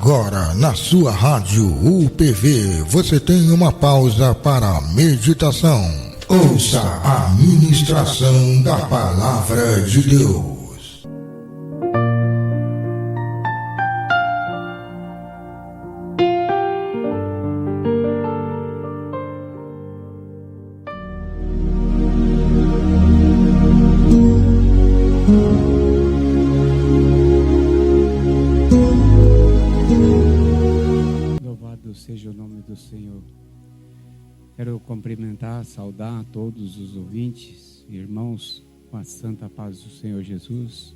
Agora, na sua rádio UPV, você tem uma pausa para a meditação. Ouça a ministração da Palavra de Deus. Seja o nome do Senhor. Quero cumprimentar, saudar a todos os ouvintes, irmãos, com a santa paz do Senhor Jesus.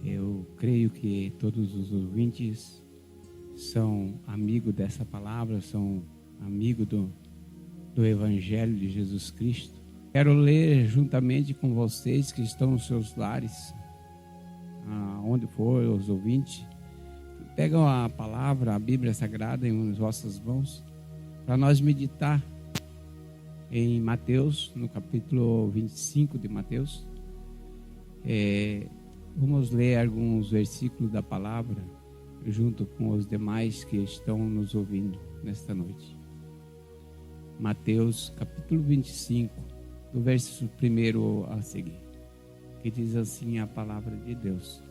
Eu creio que todos os ouvintes são amigos dessa palavra, são amigos do Evangelho de Jesus Cristo. Quero ler juntamente com vocês que estão nos seus lares, aonde for os ouvintes. Pegam a palavra, a Bíblia Sagrada em vossas mãos, para nós meditar em Mateus, no capítulo 25 de Mateus. Vamos ler alguns versículos da palavra, junto com os demais que estão nos ouvindo nesta noite. Mateus, capítulo 25, do verso 1 a seguir, que diz assim a palavra de Deus.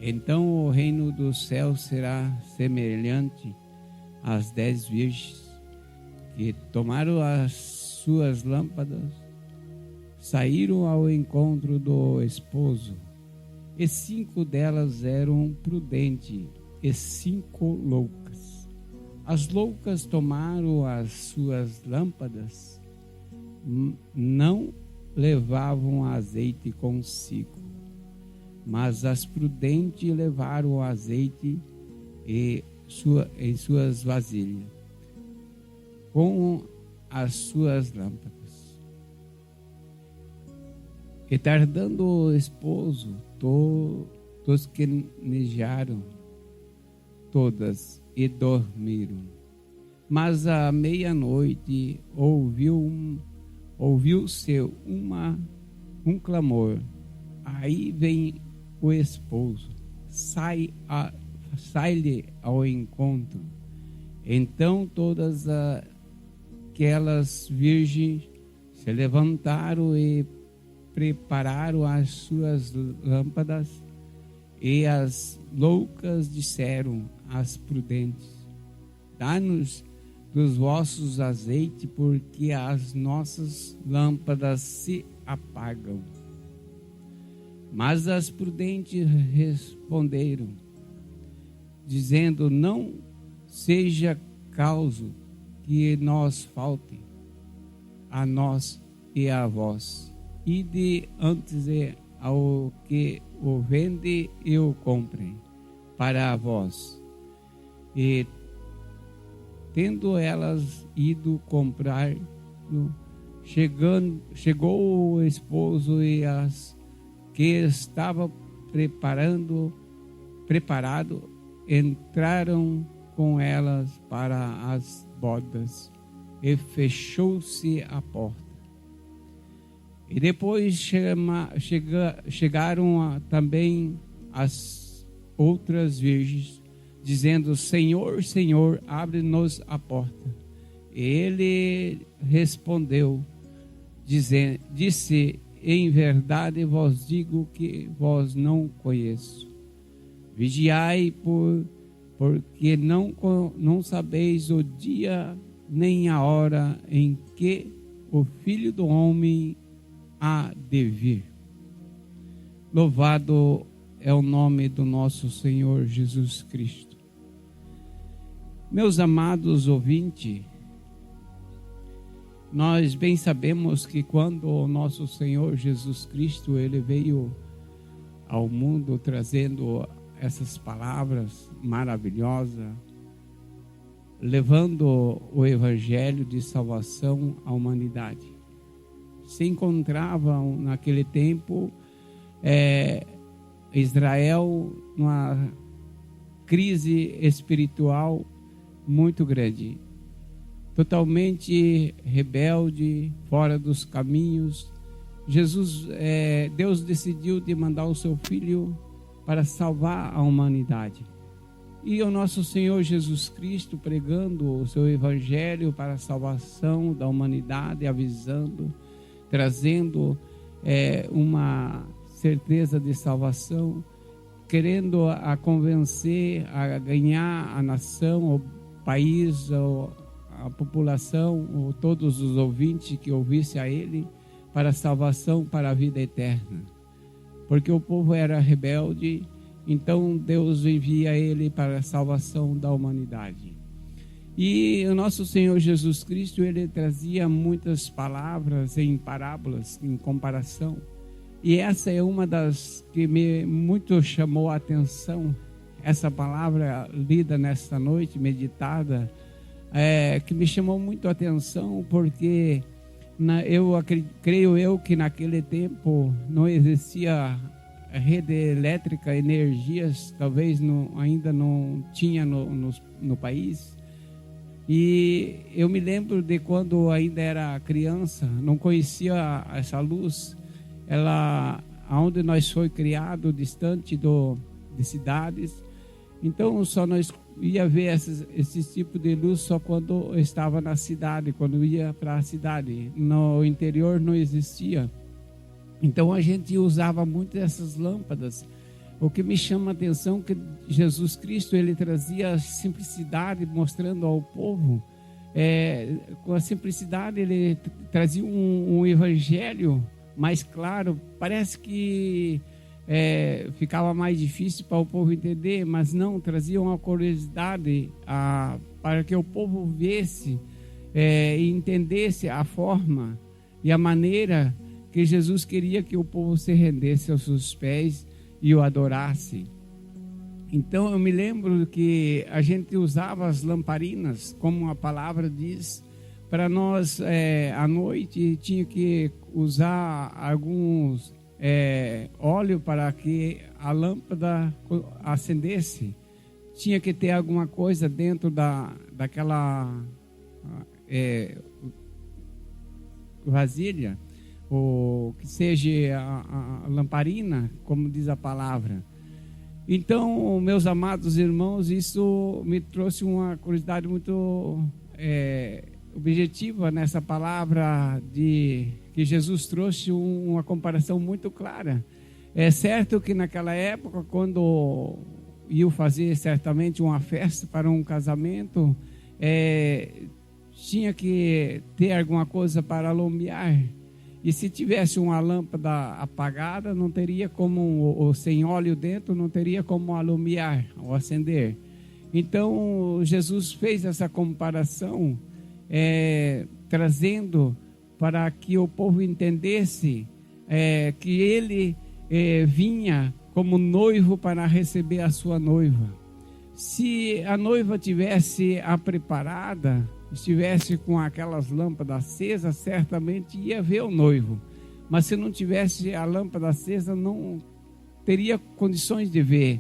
Então o reino dos céus será semelhante às 10 virgens que tomaram as suas lâmpadas, saíram ao encontro do esposo, e 5 delas eram prudentes e 5 loucas. As loucas tomaram as suas lâmpadas, não levavam azeite consigo. Mas as prudentes levaram o azeite em suas vasilhas, com as suas lâmpadas. E tardando o esposo, tosquenejaram todas e dormiram. Mas à meia-noite ouviu-se um clamor. Aí vem o esposo, sai-lhe ao encontro. Então todas aquelas virgens se levantaram e prepararam as suas lâmpadas. E as loucas disseram às prudentes: dá-nos dos vossos azeites, porque as nossas lâmpadas se apagam. Mas as prudentes responderam, dizendo: não seja causa que nos falte a nós e a vós. Ide antes ao que o vende e o compre para vós. E tendo elas ido comprar, chegou o esposo, e as que estava preparado entraram com elas para as bodas, e fechou-se a porta. E depois chegaram também as outras virgens, dizendo: Senhor, Senhor, abre-nos a porta. E ele respondeu, disse: em verdade vos digo que vos não conheço. Vigiai, porque não sabeis o dia nem a hora em que o Filho do Homem há de vir. Louvado é o nome do nosso Senhor Jesus Cristo. Meus amados ouvintes, nós bem sabemos que quando o nosso Senhor Jesus Cristo, ele veio ao mundo trazendo essas palavras maravilhosas, levando o evangelho de salvação à humanidade. Se encontrava naquele tempo Israel numa crise espiritual muito grande, totalmente rebelde, fora dos caminhos. Deus decidiu de mandar o seu filho para salvar a humanidade. E o nosso Senhor Jesus Cristo pregando o seu evangelho para a salvação da humanidade, avisando, trazendo uma certeza de salvação, querendo a convencer, a ganhar a nação, o país, a população, todos os ouvintes que ouvissem a ele, para a salvação, para a vida eterna. Porque o povo era rebelde, então Deus envia ele para a salvação da humanidade. E o nosso Senhor Jesus Cristo, ele trazia muitas palavras em parábolas, em comparação. E essa é uma das que me muito chamou a atenção, essa palavra lida nesta noite, meditada, que me chamou muito a atenção, porque creio eu que naquele tempo não existia rede elétrica, energias, talvez ainda não tinha no país. E eu me lembro de quando ainda era criança, não conhecia essa luz. Onde nós foi criado, distante de cidades, então só nós ia ver esse tipo de luz só quando estava na cidade, quando ia para a cidade. No interior não existia. Então a gente usava muito essas lâmpadas. O que me chama a atenção é que Jesus Cristo, ele trazia simplicidade, mostrando ao povo, com a simplicidade ele trazia um evangelho mais claro. Parece que ficava mais difícil para o povo entender, mas não, trazia uma curiosidade para que o povo visse e entendesse a forma e a maneira que Jesus queria que o povo se rendesse aos seus pés e o adorasse. Então eu me lembro que a gente usava as lamparinas, como a palavra diz, para nós à noite tinha que usar alguns óleo para que a lâmpada acendesse. Tinha que ter alguma coisa dentro daquela vasilha, ou que seja a lamparina, como diz a palavra. Então, meus amados irmãos, isso me trouxe uma curiosidade muito objetiva nessa palavra que Jesus trouxe uma comparação muito clara. É certo que naquela época, quando iam fazer certamente uma festa para um casamento, tinha que ter alguma coisa para alumiar. E se tivesse uma lâmpada apagada, não teria como, ou sem óleo dentro, não teria como alumiar ou acender. Então, Jesus fez essa comparação, trazendo para que o povo entendesse que ele vinha como noivo para receber a sua noiva. Se a noiva tivesse preparada, estivesse com aquelas lâmpadas acesas, certamente ia ver o noivo. Mas se não tivesse a lâmpada acesa, não teria condições de ver.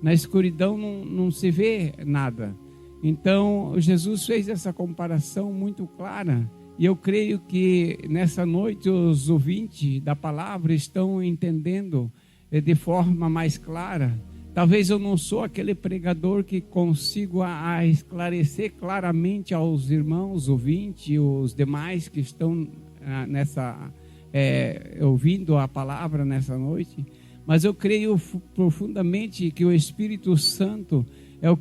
Na escuridão não se vê nada. Então, Jesus fez essa comparação muito clara. E eu creio que nessa noite os ouvintes da palavra estão entendendo de forma mais clara. Talvez eu não sou aquele pregador que consigo esclarecer claramente aos irmãos ouvintes, os demais que estão ouvindo a palavra nessa noite, mas eu creio profundamente que o Espírito Santo é o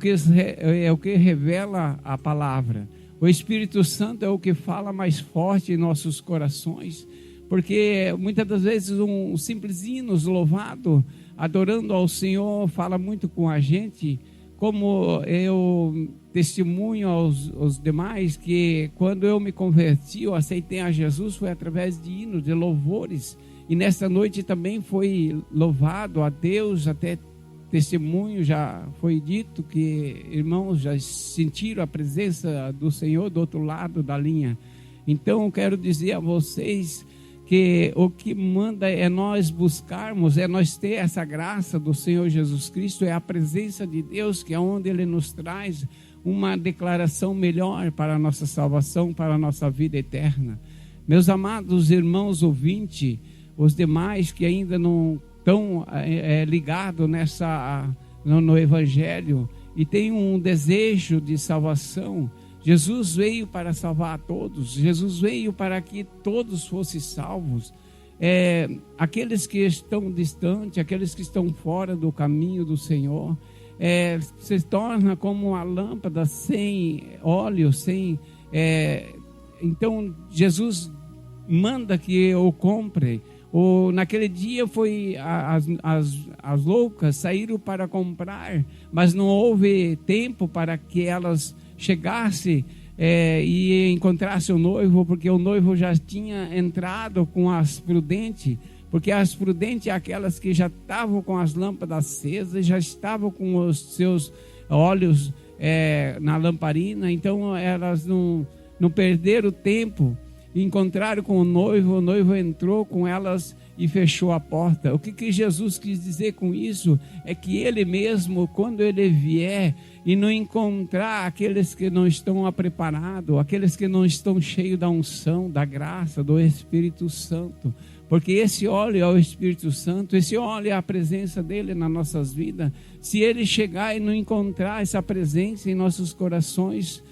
que revela a palavra. O Espírito Santo é o que fala mais forte em nossos corações, porque muitas das vezes um simples hino louvado, adorando ao Senhor, fala muito com a gente. Como eu testemunho aos demais que quando eu me converti, eu aceitei a Jesus, foi através de hinos, de louvores. E nesta noite também foi louvado a Deus, até testemunho já foi dito que irmãos já sentiram a presença do Senhor do outro lado da linha. Então eu quero dizer a vocês que o que manda é nós buscarmos, é nós ter essa graça do Senhor Jesus Cristo, é a presença de Deus, que é onde Ele nos traz uma declaração melhor para a nossa salvação, para a nossa vida eterna. Meus amados irmãos ouvintes, os demais que ainda não estão ligados no Evangelho, e tem um desejo de salvação. Jesus veio para salvar a todos. Jesus veio para que todos fossem salvos. Aqueles que estão distantes, aqueles que estão fora do caminho do Senhor, se torna como uma lâmpada sem óleo, então Jesus manda que eu compre. Naquele dia foi as loucas saíram para comprar, mas não houve tempo para que elas chegassem e encontrassem o noivo, porque o noivo já tinha entrado com as prudentes, porque as prudentes é aquelas que já estavam com as lâmpadas acesas, já estavam com os seus óleos na lamparina, então elas não perderam tempo, encontraram com o noivo entrou com elas e fechou a porta. O que Jesus quis dizer com isso é que ele mesmo, quando ele vier e não encontrar aqueles que não estão preparados, aqueles que não estão cheios da unção, da graça, do Espírito Santo, porque esse óleo é o Espírito Santo, esse óleo é a presença dele nas nossas vidas. Se ele chegar e não encontrar essa presença em nossos corações,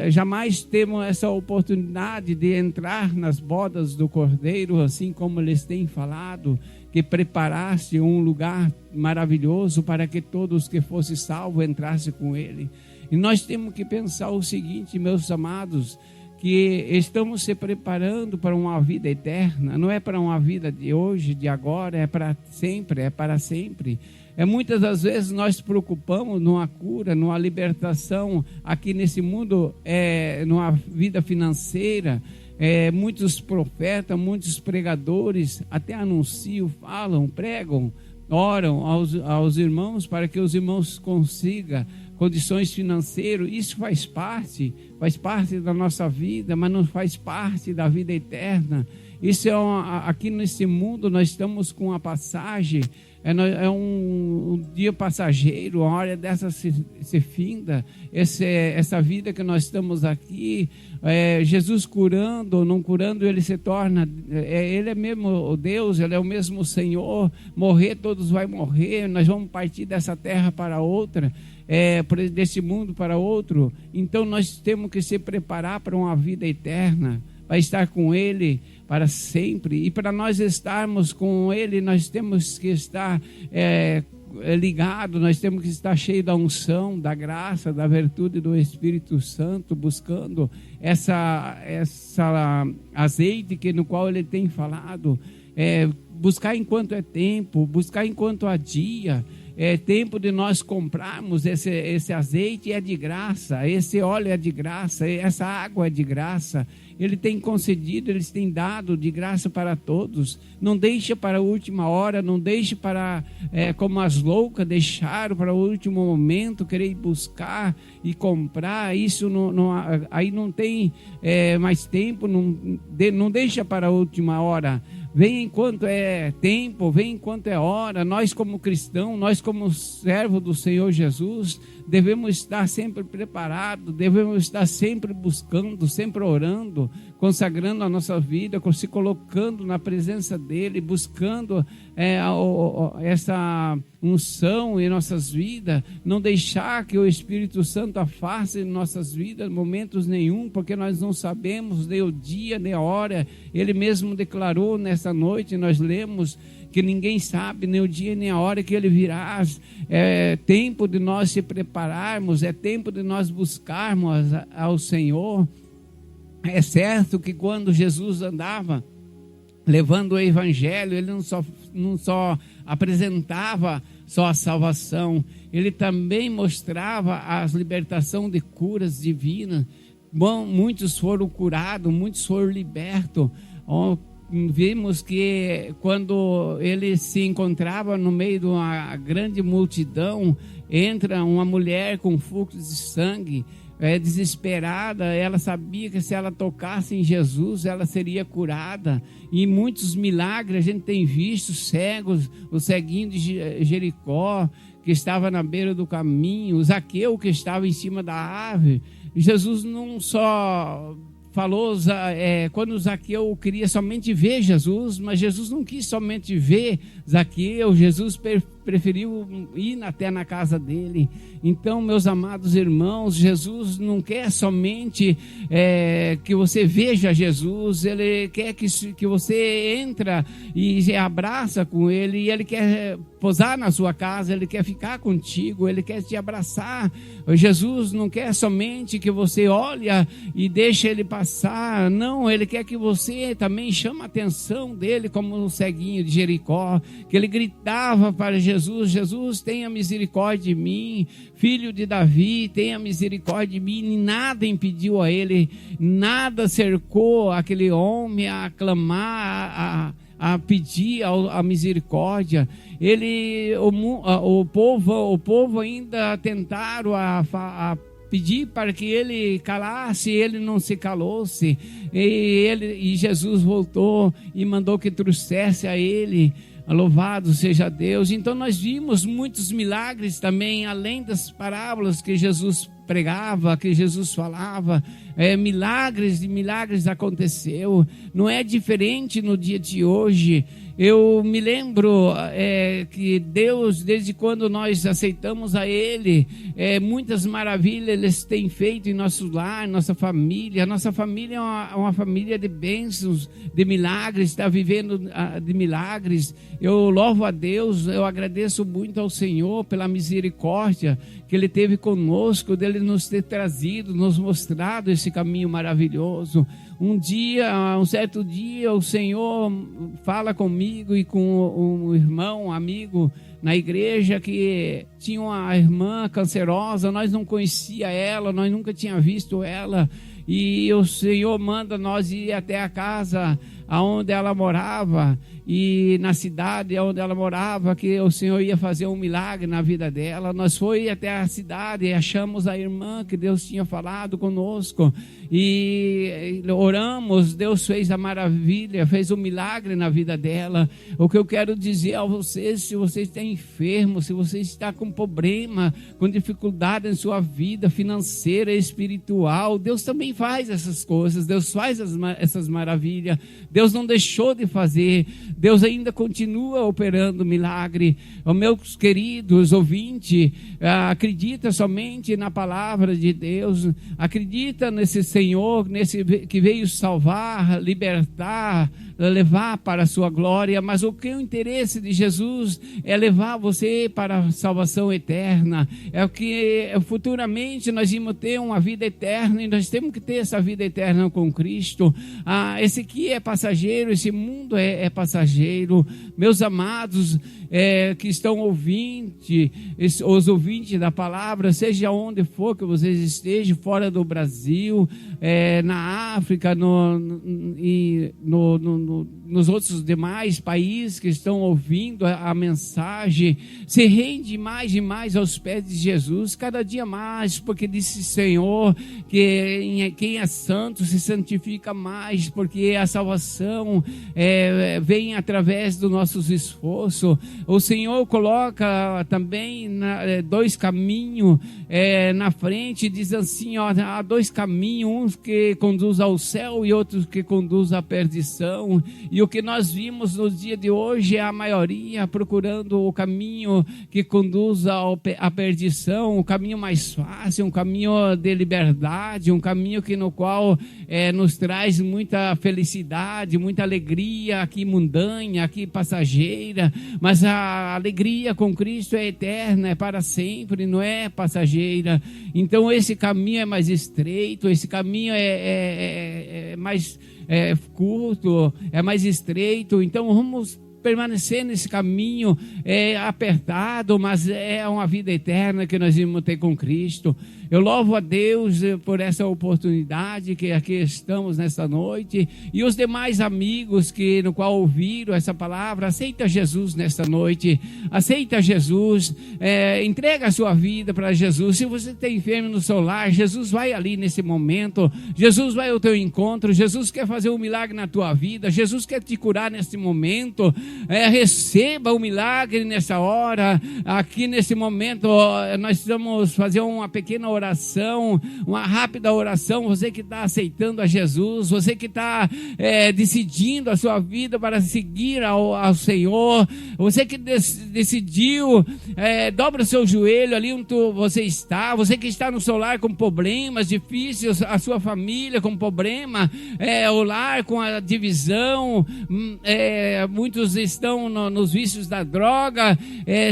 jamais temos essa oportunidade de entrar nas bodas do Cordeiro, assim como eles têm falado, que preparasse um lugar maravilhoso para que todos que fossem salvos entrassem com ele. E nós temos que pensar o seguinte, meus amados, que estamos se preparando para uma vida eterna, não é para uma vida de hoje, de agora, é para sempre. Muitas das vezes nós nos preocupamos numa cura, numa libertação aqui nesse mundo, numa vida financeira. Muitos profetas, muitos pregadores até anunciam, falam, pregam, oram aos irmãos para que os irmãos consigam condições financeiras. Isso faz parte da nossa vida, mas não faz parte da vida eterna. Isso aqui nesse mundo nós estamos com uma passagem, um dia passageiro, uma hora dessa se finda, essa vida que nós estamos aqui, Jesus curando ou não curando, ele se torna, ele é mesmo o Deus, ele é o mesmo Senhor. Morrer, todos vão morrer, nós vamos partir dessa terra para outra, desse mundo para outro. Então nós temos que se preparar para uma vida eterna, para estar com ele para sempre. E para nós estarmos com ele, nós temos que estar ligados, nós temos que estar cheios da unção, da graça, da virtude do Espírito Santo, buscando essa azeite no qual ele tem falado. Buscar enquanto é tempo, buscar enquanto há dia. É tempo de nós comprarmos esse azeite, é de graça, esse óleo é de graça, essa água é de graça. Ele tem concedido, eles têm dado de graça para todos. Não deixa para a última hora, não deixe para, como as loucas deixaram para o último momento, querer buscar e comprar. Isso aí não tem mais tempo, não deixa para a última hora. Vem enquanto é tempo, vem enquanto é hora. Nós como cristãos, nós como servo do Senhor Jesus, devemos estar sempre preparados, devemos estar sempre buscando, sempre orando, consagrando a nossa vida, se colocando na presença dele, buscando essa unção em nossas vidas, não deixar que o Espírito Santo afaste em nossas vidas momentos nenhum, porque nós não sabemos nem o dia, nem a hora. Ele mesmo declarou nessa noite, nós lemos, que ninguém sabe nem o dia nem a hora que ele virá. É tempo de nós se prepararmos, é tempo de nós buscarmos ao Senhor. É certo que quando Jesus andava levando o evangelho, ele não só apresentava só a salvação, ele também mostrava a libertação de curas divinas. Bom, muitos foram curados, muitos foram libertos. Vimos que quando ele se encontrava no meio de uma grande multidão, entra uma mulher com fluxo de sangue, desesperada. Ela sabia que se ela tocasse em Jesus, ela seria curada. E muitos milagres a gente tem visto, cegos, o ceguinho de Jericó, que estava na beira do caminho, o Zaqueu que estava em cima da árvore. Jesus não só falou, quando Zaqueu queria somente ver Jesus, mas Jesus não quis somente ver Zaqueu. Jesus preferiu ir até na casa dele. Então, meus amados irmãos, Jesus não quer somente que você veja Jesus, Ele quer que você entra e se abraça com Ele, e Ele quer posar na sua casa, Ele quer ficar contigo, Ele quer te abraçar. Jesus não quer somente que você olha e deixa Ele passar, não, Ele quer que você também chame a atenção dele, como um ceguinho de Jericó, que ele gritava para Jesus: Jesus, tenha misericórdia de mim, filho de Davi, tenha misericórdia de mim. E nada impediu a ele, nada cercou aquele homem a clamar, a pedir a misericórdia. O povo ainda tentaram a pedir para que ele calasse, ele não se calou-se, e Jesus voltou e mandou que trouxesse a ele. Louvado seja Deus. Então nós vimos muitos milagres também, além das parábolas que Jesus pregava, que Jesus falava. Milagres e milagres aconteceu. Não é diferente no dia de hoje. Eu me lembro que Deus, desde quando nós aceitamos a Ele, muitas maravilhas Ele tem feito em nosso lar, nossa família. A nossa família é uma família de bênçãos, de milagres, está vivendo de milagres. Eu louvo a Deus, eu agradeço muito ao Senhor pela misericórdia que Ele teve conosco, dele nos ter trazido, nos mostrado esse caminho maravilhoso. Um certo dia, o Senhor fala comigo e com um irmão, um amigo na igreja, que tinha uma irmã cancerosa. Nós não conhecia ela, nós nunca tínhamos visto ela, e o Senhor manda nós ir até a casa aonde ela morava, e na cidade onde ela morava, que o Senhor ia fazer um milagre na vida dela. Nós fomos até a cidade e achamos a irmã que Deus tinha falado conosco, e oramos. Deus fez a maravilha, fez um milagre na vida dela. O que eu quero dizer a vocês: se você está enfermo, se você está com problema, com dificuldade em sua vida financeira, espiritual, Deus também faz essas coisas. Deus faz essas maravilhas. Deus não deixou de fazer. Deus ainda continua operando milagre. Meus queridos ouvintes, acredita somente na palavra de Deus. Acredita nesse Senhor, nesse que veio salvar, libertar, levar para a sua glória. Mas o interesse de Jesus é levar você para a salvação eterna. É o que futuramente nós vamos ter uma vida eterna, e nós temos que ter essa vida eterna com Cristo. Esse aqui é passageiro, esse mundo é passageiro. Meus amados, que estão ouvindo, os ouvintes da palavra, seja onde for que vocês estejam, fora do Brasil, na África, nos outros demais países que estão ouvindo a mensagem, se rende mais e mais aos pés de Jesus, cada dia mais, porque disse o Senhor que quem é santo se santifica mais, porque a salvação vem através dos nossos esforços. O Senhor coloca também dois caminhos na frente, diz assim: há dois caminhos, uns que conduz ao céu e outros que conduz à perdição. E o que nós vimos no dia de hoje é a maioria procurando o caminho que conduz à perdição, o caminho mais fácil, um caminho de liberdade, um caminho no qual nos traz muita felicidade, muita alegria aqui mundana, aqui passageira. Mas a alegria com Cristo é eterna, é para sempre, não é passageira. Então esse caminho é mais estreito, esse caminho é mais curto, é mais estreito. Então vamos permanecer nesse caminho apertado, mas é uma vida eterna que nós vamos ter com Cristo. Eu louvo a Deus por essa oportunidade que aqui estamos nesta noite, e os demais amigos no qual ouviram essa palavra. Aceita Jesus nesta noite, aceita Jesus, entrega a sua vida para Jesus. Se você está enfermo no seu lar, Jesus vai ali nesse momento, Jesus vai ao teu encontro, Jesus quer fazer um milagre na tua vida, Jesus quer te curar nesse momento. receba o milagre nessa hora. Aqui nesse momento nós vamos fazer uma pequena oração, uma rápida oração. Você que está aceitando a Jesus, você que está decidindo a sua vida para seguir ao Senhor, você que decidiu, dobra o seu joelho ali onde você está, você que está no seu lar com problemas difíceis, a sua família com problema, o lar com a divisão, muitos estão nos vícios da droga,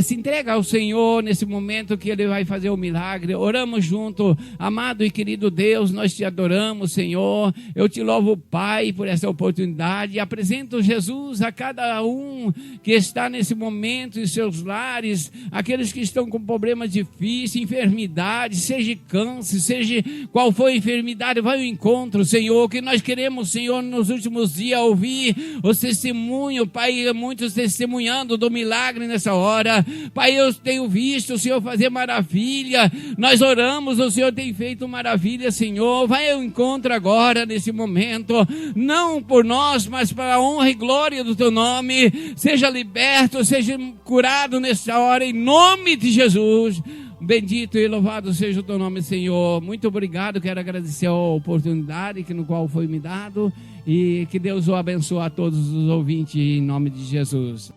se entrega ao Senhor nesse momento que Ele vai fazer o milagre. Oramos junto. Amado e querido Deus, nós te adoramos, Senhor. Eu te louvo, Pai, por essa oportunidade, e apresento Jesus a cada um que está nesse momento em seus lares, aqueles que estão com problemas difíceis, enfermidades, seja câncer, seja qual for a enfermidade, vai ao encontro, Senhor, que nós queremos, Senhor, nos últimos dias ouvir os testemunhos, Pai, muitos testemunhando do milagre nessa hora. Pai, eu tenho visto o Senhor fazer maravilha, nós oramos, o Senhor tem feito maravilha, Senhor. Vai ao encontro agora, nesse momento, não por nós, mas para a honra e glória do Teu nome. Seja liberto, seja curado nessa hora, em nome de Jesus. Bendito e louvado seja o Teu nome, Senhor. Muito obrigado, quero agradecer a oportunidade no qual foi me dado, e que Deus o abençoe a todos os ouvintes, em nome de Jesus.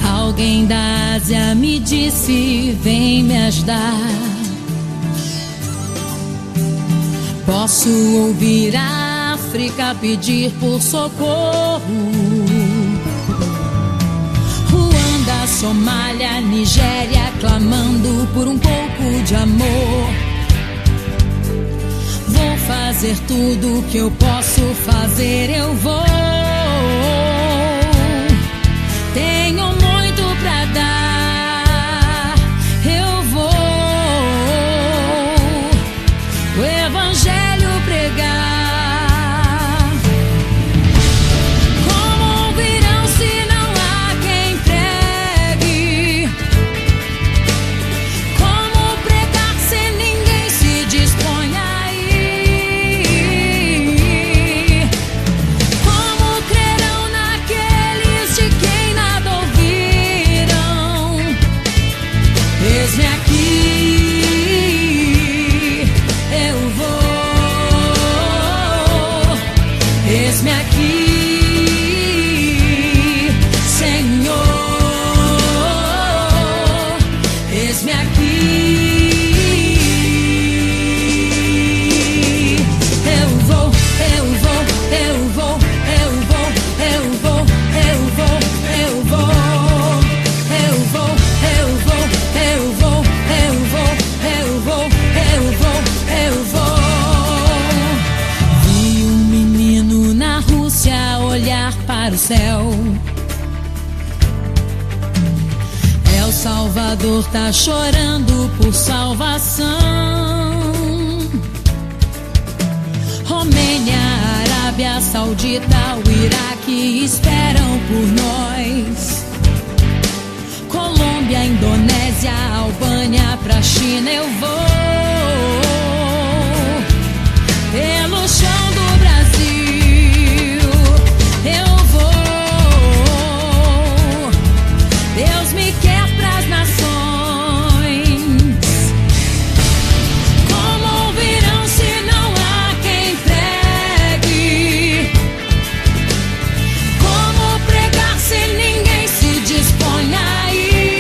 Alguém da Ásia me disse: vem me ajudar. Posso ouvir a África pedir por socorro. Ruanda, Somália, Nigéria clamando por um pouco de amor. Vou fazer tudo o que eu posso fazer, eu vou. Tenho muito pra dar, eu vou o Evangelho pregar. Como ouvirão se não há quem pregue? Como pregar se ninguém se dispõe a ir? Como crerão naqueles de quem nada ouviram? Eis-me aqui, eu vou. Eis-me aqui, Senhor. Eis-me aqui. Eu vou, eu vou, eu vou, eu vou, eu vou, eu vou, eu vou. Eu vou, eu vou, eu vou, eu vou, eu vou, eu vou, eu vou. Vi um menino na Rússia olhar para o céu. El Salvador tá chorando por salvação. Romênia, Arábia Saudita, o Iraque esperam por nós. Colômbia, Indonésia, Albânia, pra China eu vou. Pelo chão do Brasil eu vou. Deus me quer pras nações. Como ouvirão se não há quem pregue? Como pregar se ninguém se dispõe a ir?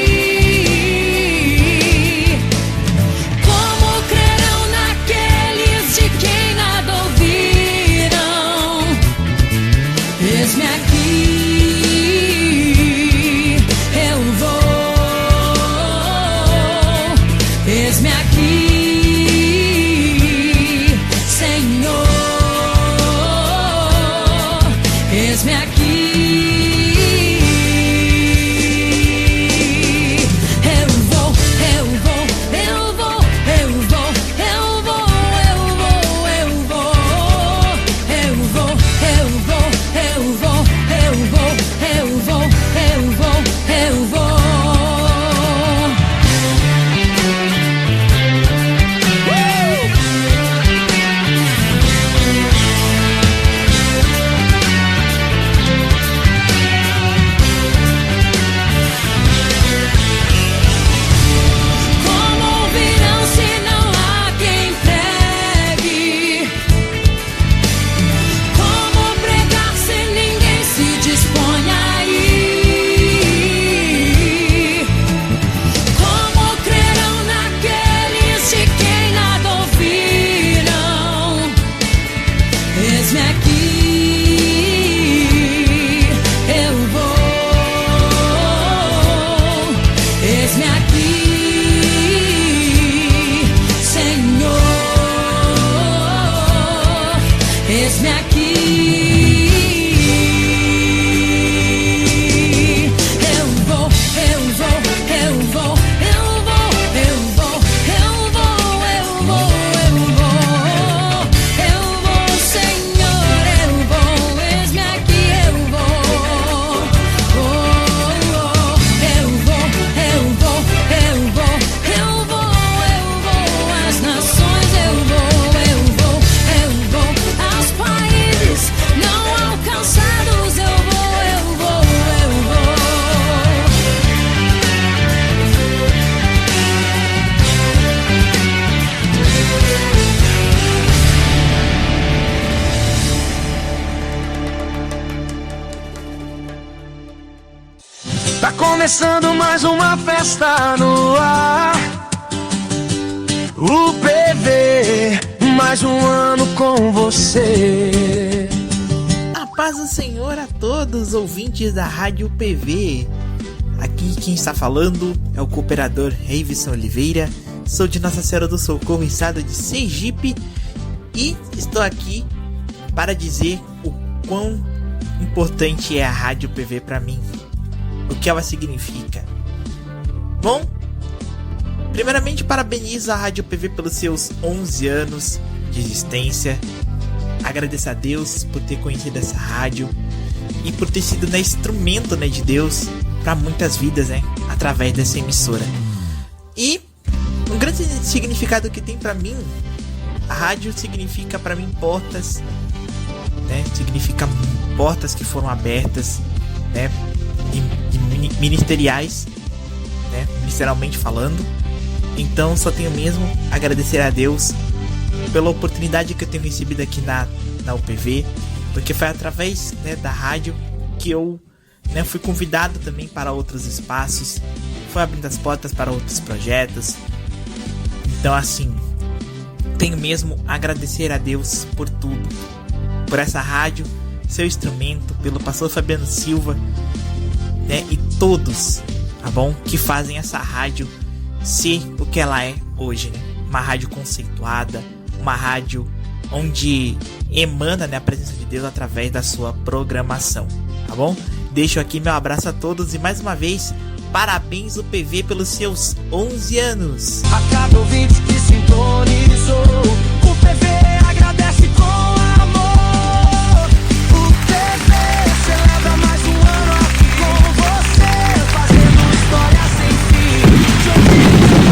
começando mais uma festa no ar. O PV, mais um ano com você. A paz do Senhor a todos, ouvintes da Rádio PV. Aqui quem está falando é o cooperador Reivison Oliveira. Sou de Nossa Senhora do Socorro, estado de Sergipe. E estou aqui para dizer o quão importante é a Rádio PV para mim. O que ela significa. Bom, primeiramente parabenizo a Rádio PV pelos seus 11 anos de existência. Agradeço a Deus por ter conhecido essa rádio e por ter sido instrumento, de Deus para muitas vidas, através dessa emissora. E um grande significado que tem para mim, a rádio significa para mim portas, significa portas que foram abertas, ministeriais, ministerialmente falando. Então só tenho mesmo a agradecer a Deus pela oportunidade que eu tenho recebido aqui na UPV, porque foi através da rádio que eu fui convidado também para outros espaços, foi abrindo as portas para outros projetos. Então assim, tenho mesmo a agradecer a Deus por tudo, por essa rádio, seu instrumento, pelo pastor Fabiano Silva, e todos, tá bom, que fazem essa rádio ser o que ela é hoje, uma rádio conceituada, uma rádio onde emana a presença de Deus através da sua programação, tá bom? Deixo aqui meu abraço a todos e mais uma vez, parabéns o PV pelos seus 11 anos. A cada ouvinte que sintonizou, o PV agradece com amor. O PV celebra mais um ano aqui com você, fazendo história sem fim.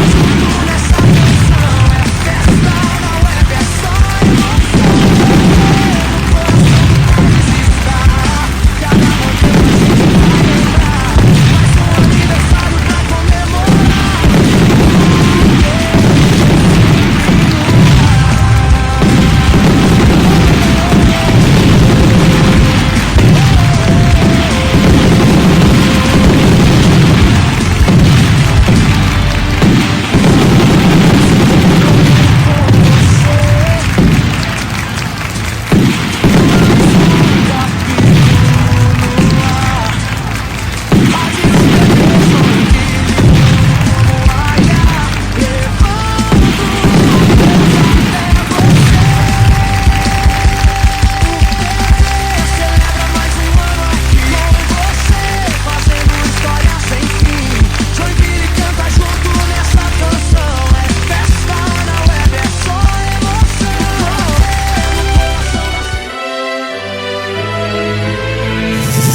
Junto nessa canção, é festa na web, é só emoção. No coração deles está, cada momento a gente vai lembrar. Mais um aniversário pra comemorar.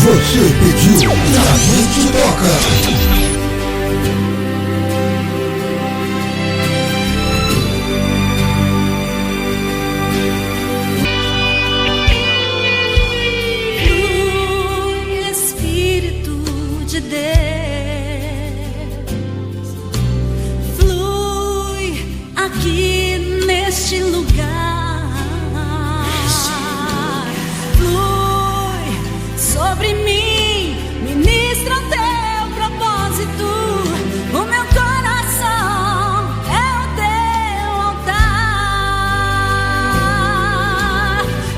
Você pediu e a gente toca. Espírito de Deus, flui aqui neste lugar. Flui sobre mim, ministra o teu propósito. O meu coração é o teu altar.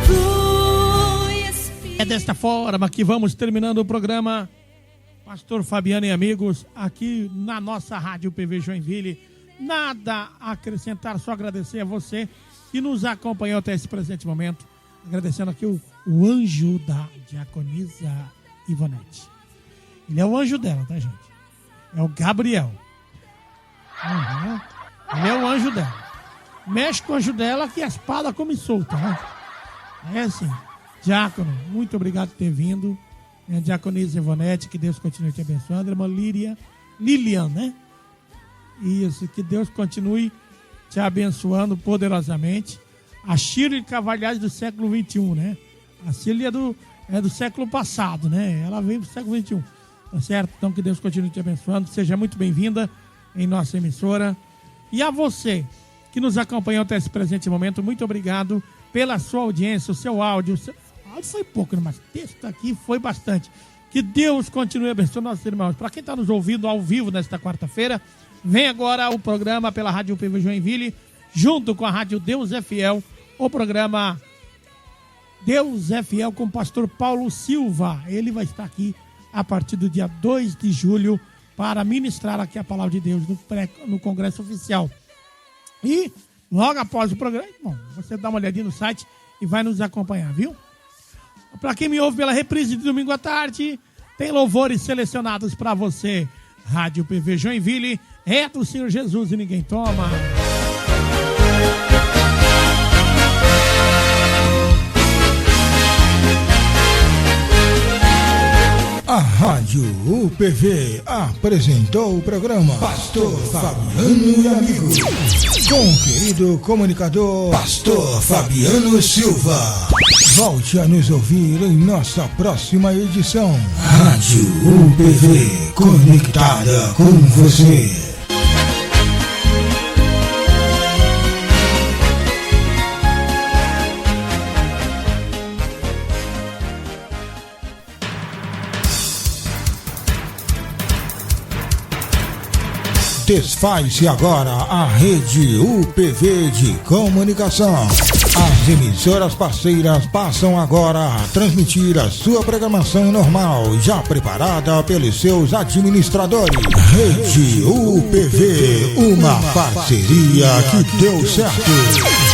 Flui, Espírito. É desta forma que vamos terminando o programa Pastor Fabiano e amigos, aqui na nossa Rádio PV Joinville. Nada a acrescentar, só agradecer a você que nos acompanhou até esse presente momento. Agradecendo aqui o anjo da diaconisa Ivonete. Ele é o anjo dela, tá, gente? É o Gabriel. Uhum. Ele é o anjo dela. Mexe com o anjo dela que a espada come solta, né? É assim. Diácono, muito obrigado por ter vindo. Diaconisa Ivonete, que Deus continue te abençoando. Irmã Lilian, né? Isso, que Deus continue te abençoando poderosamente. A Shirley Cavalhais do século XXI, né? A Shirley é do século passado, né? Ela veio do século XXI, tá certo? Então que Deus continue te abençoando. Seja muito bem-vinda em nossa emissora. E a você que nos acompanhou até esse presente momento, muito obrigado pela sua audiência, o seu áudio. O áudio foi pouco, mas texto aqui foi bastante. Que Deus continue abençoando nossos irmãos. Para quem está nos ouvindo ao vivo nesta quarta-feira, vem agora o programa pela Rádio UPV Joinville, junto com a Rádio Deus é Fiel, o programa Deus é Fiel com o pastor Paulo Silva. Ele vai estar aqui a partir do dia 2 de julho para ministrar aqui a palavra de Deus no Congresso Oficial. E logo após o programa, bom, você dá uma olhadinha no site e vai nos acompanhar, viu? Para quem me ouve pela reprise de domingo à tarde, tem louvores selecionados para você. Rádio PV Joinville é do Senhor Jesus e ninguém toma. A Rádio UPV apresentou o programa Pastor Fabiano e Amigos, com o querido comunicador Pastor Fabiano Silva. Volte a nos ouvir em nossa próxima edição. Rádio UPV, conectada com você. Desfaz-se agora a rede UPV de comunicação. As emissoras parceiras passam agora a transmitir a sua programação normal, já preparada pelos seus administradores. Rede UPV, uma parceria que deu certo.